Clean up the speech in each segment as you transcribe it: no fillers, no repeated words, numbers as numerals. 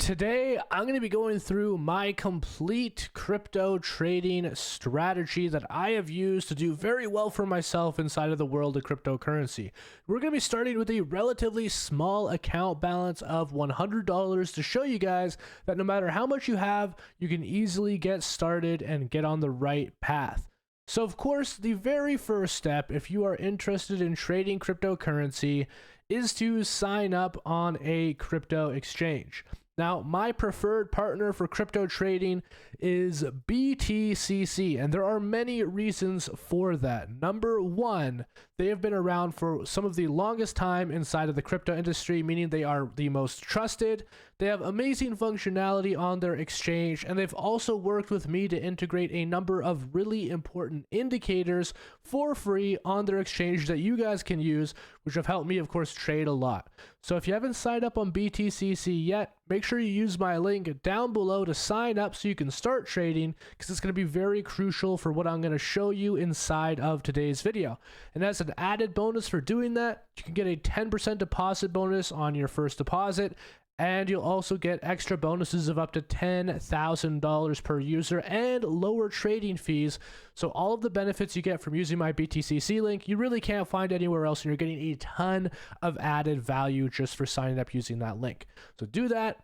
Today, I'm going to be going through my complete crypto trading strategy that I have used to do very well for myself inside of the world of cryptocurrency. We're going to be starting with a relatively small account balance of $100 to show you guys that no matter how much you have, you can easily get started and get on the right path. So of course, the very first step, if you are interested in trading cryptocurrency, is to sign up on a crypto exchange. Now, my preferred partner for crypto trading is BTCC, and there are many reasons for that. Number one, they have been around for some of the longest time inside of the crypto industry, meaning they are the most trusted. They have amazing functionality on their exchange, and they've also worked with me to integrate a number of really important indicators for free on their exchange that you guys can use, which have helped me, of course, trade a lot. So if you haven't signed up on BTCC yet, make sure you use my link down below to sign up so you can start trading, because it's going to be very crucial for what I'm going to show you inside of today's video. And as an added bonus for doing that, you can get a 10% deposit bonus on your first deposit, and you'll also get extra bonuses of up to $10,000 per user and lower trading fees. So all of the benefits you get from using my BTCC link, you really can't find anywhere else, and you're getting a ton of added value just for signing up using that link. So do that.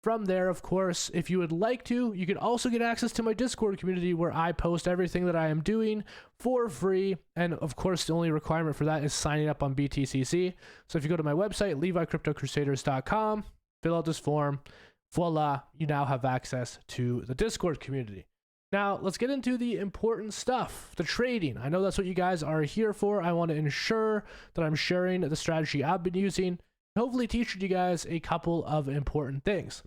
From there, of course, if you would like to, you can also get access to my Discord community where I post everything that I am doing for free. And of course, the only requirement for that is signing up on BTCC. So if you go to my website, LeviCryptoCrusaders.com, fill out this form, voila, you now have access to the Discord community. Now, let's get into the important stuff, the trading. I know that's what you guys are here for. I want to ensure that I'm sharing the strategy I've been using, hopefully teaching you guys a couple of important things.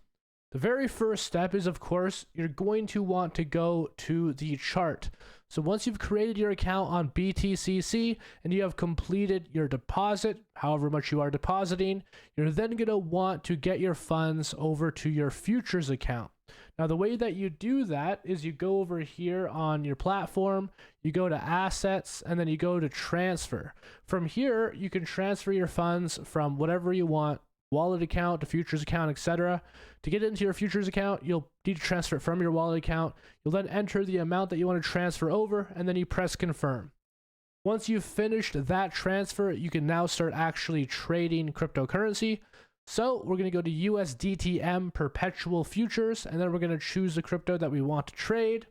The very first step is, of course, you're going to want to go to the chart. So once you've created your account on BTCC and you have completed your deposit, however much you are depositing, you're then going to want to get your funds over to your futures account. Now, the way that you do that is you go over here on your platform, you go to assets, and then you go to transfer. From here, you can transfer your funds from whatever you want, wallet account to futures account, etc. To get into your futures account, you'll need to transfer it from your wallet account. You'll then enter the amount that you want to transfer over, and then you press confirm. Once you've finished that transfer, you can now start actually trading cryptocurrency. So we're going to go to USDTM perpetual futures, and then we're going to choose the crypto that we want to trade.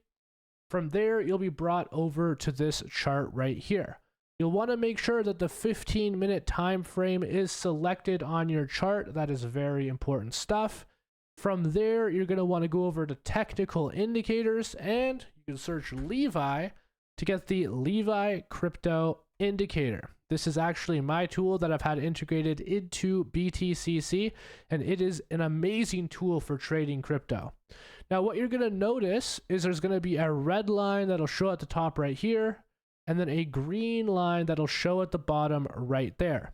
From there, you'll be brought over to this chart right here. You'll want to make sure that the 15-minute time frame is selected on your chart. That is very important stuff. From there, you're going to want to go over to technical indicators, and you can search Levi to get the Levi crypto indicator. This is actually my tool that I've had integrated into BTCC, and it is an amazing tool for trading crypto. Now, what you're going to notice is there's going to be a red line that'll show at the top right here, and then a green line that'll show at the bottom right there.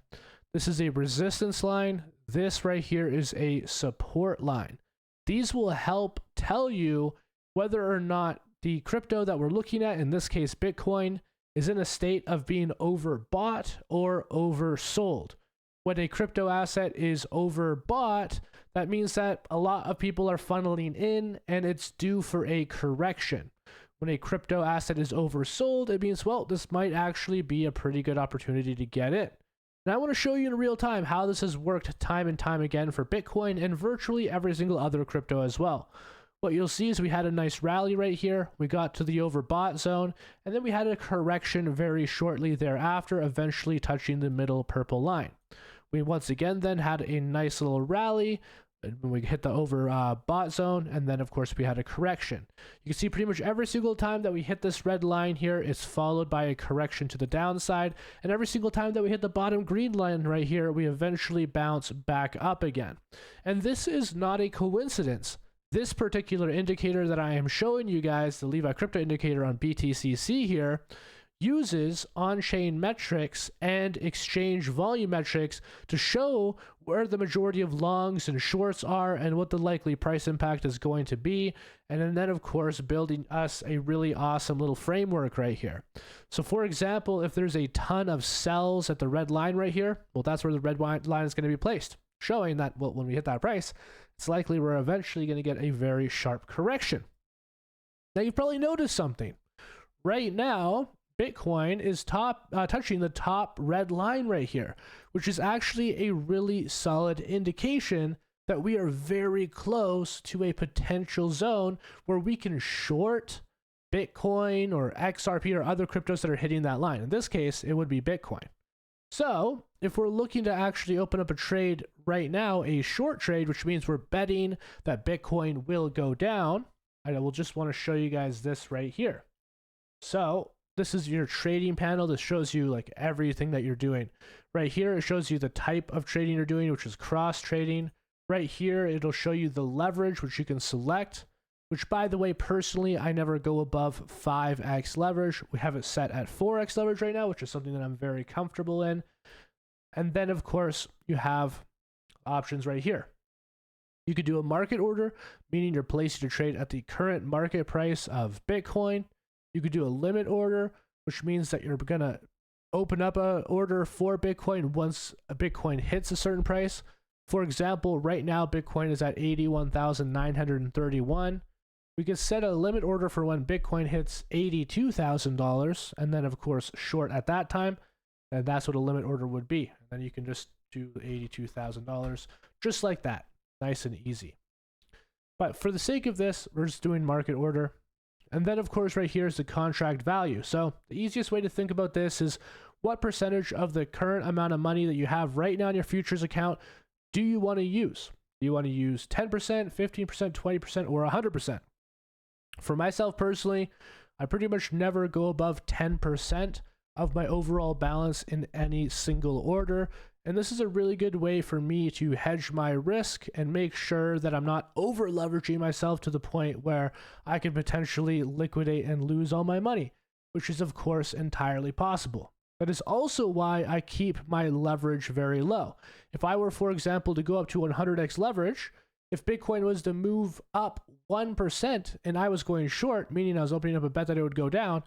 This is a resistance line. This right here is a support line. These will help tell you whether or not the crypto that we're looking at, in this case Bitcoin, is in a state of being overbought or oversold. When a crypto asset is overbought, that means that a lot of people are funneling in and it's due for a correction. When a crypto asset is oversold, it means, well, this might actually be a pretty good opportunity to get in. And I want to show you in real time how this has worked time and time again for Bitcoin and virtually every single other crypto as well. What you'll see is we had a nice rally right here. We got to the overbought zone, and then we had a correction very shortly thereafter, eventually touching the middle purple line. We once again then had a nice little rally when we hit the overbought zone, and then of course we had a correction. You can see pretty much every single time that we hit this red line here, it's followed by a correction to the downside, and every single time that we hit the bottom green line right here, we eventually bounce back up again. And this is not a coincidence. This particular indicator that I am showing you guys, the Levi crypto indicator on BTCC here, uses on-chain metrics and exchange volume metrics to show where the majority of longs and shorts are and what the likely price impact is going to be. And then of course, building us a really awesome little framework right here. So for example, if there's a ton of sells at the red line right here, well, that's where the red line is going to be placed, showing that, well, when we hit that price, it's likely we're eventually going to get a very sharp correction. Now, you've probably noticed something. Right now, Bitcoin is touching the top red line right here, which is actually a really solid indication that we are very close to a potential zone where we can short Bitcoin or XRP or other cryptos that are hitting that line. In this case, it would be Bitcoin. So if we're looking to actually open up a trade right now, a short trade, which means we're betting that Bitcoin will go down, I will just want to show you guys this right here. So this is your trading panel. This shows you like everything that you're doing. Right here, it shows you the type of trading you're doing, which is cross trading. Right here, it'll show you the leverage, which you can select, which, by the way, personally, I never go above 5x leverage. We have it set at 4x leverage right now, which is something that I'm very comfortable in. And then, of course, you have options right here. You could do a market order, meaning you're placing your trade at the current market price of Bitcoin. You could do a limit order, which means that you're going to open up an order for Bitcoin once a Bitcoin hits a certain price. For example, right now, Bitcoin is at 81,931. We could set a limit order for when Bitcoin hits $82,000, and then, of course, short at that time. And that's what a limit order would be. And then you can just do $82,000, just like that. Nice and easy. But for the sake of this, we're just doing market order. And then, of course, right here is the contract value. So the easiest way to think about this is what percentage of the current amount of money that you have right now in your futures account do you want to use? Do you want to use 10%, 15%, 20%, or 100%? For myself personally, I pretty much never go above 10% of my overall balance in any single order. And this is a really good way for me to hedge my risk and make sure that I'm not over leveraging myself to the point where I could potentially liquidate and lose all my money, which is of course entirely possible. That is also why I keep my leverage very low. If I were, for example, to go up to 100x leverage, if Bitcoin was to move up 1% and I was going short, meaning I was opening up a bet that it would go down,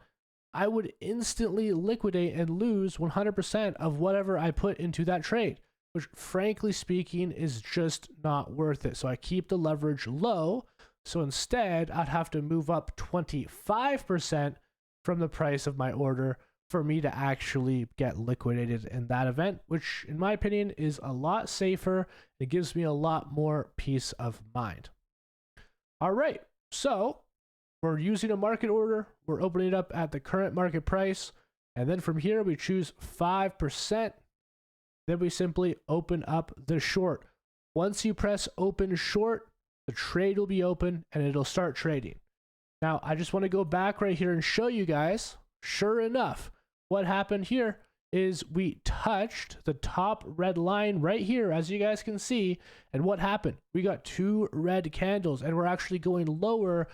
I would instantly liquidate and lose 100% of whatever I put into that trade, which frankly speaking is just not worth it. So I keep the leverage low. So instead, I'd have to move up 25% from the price of my order for me to actually get liquidated in that event, which in my opinion is a lot safer. It gives me a lot more peace of mind. All right, so we're using a market order. We're opening it up at the current market price. And then from here, we choose 5%. Then we simply open up the short. Once you press open short, the trade will be open and it'll start trading. Now, I just want to go back right here and show you guys, sure enough, what happened here is we touched the top red line right here, as you guys can see. And what happened? We got two red candles and we're actually going lower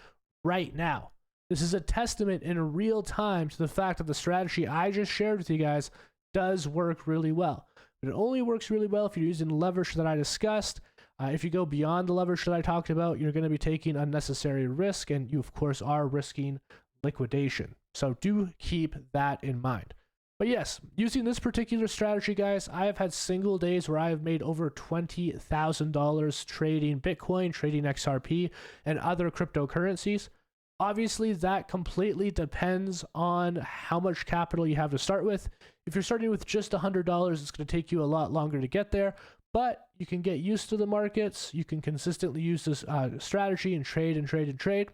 right now. This is a testament in real time to the fact that the strategy I just shared with you guys does work really well. But it only works really well if you're using the leverage that I discussed. If you go beyond the leverage that I talked about, you're going to be taking unnecessary risk, and you, of course, are risking liquidation. So do keep that in mind. But yes, using this particular strategy, guys, I have had single days where I have made over $20,000 trading Bitcoin, trading XRP, and other cryptocurrencies. Obviously, that completely depends on how much capital you have to start with. If you're starting with just $100, it's going to take you a lot longer to get there, but you can get used to the markets. You can consistently use this strategy and trade and trade and trade.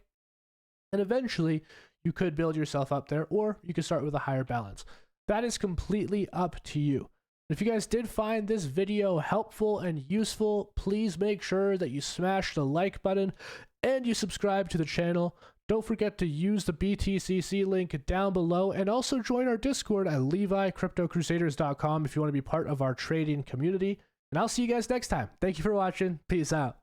And eventually, you could build yourself up there, or you could start with a higher balance. That is completely up to you. If you guys did find this video helpful and useful, please make sure that you smash the like button and you subscribe to the channel. Don't forget to use the BTCC link down below, and also join our Discord at LeviCryptoCrusaders.com if you want to be part of our trading community. And I'll see you guys next time. Thank you for watching. Peace out.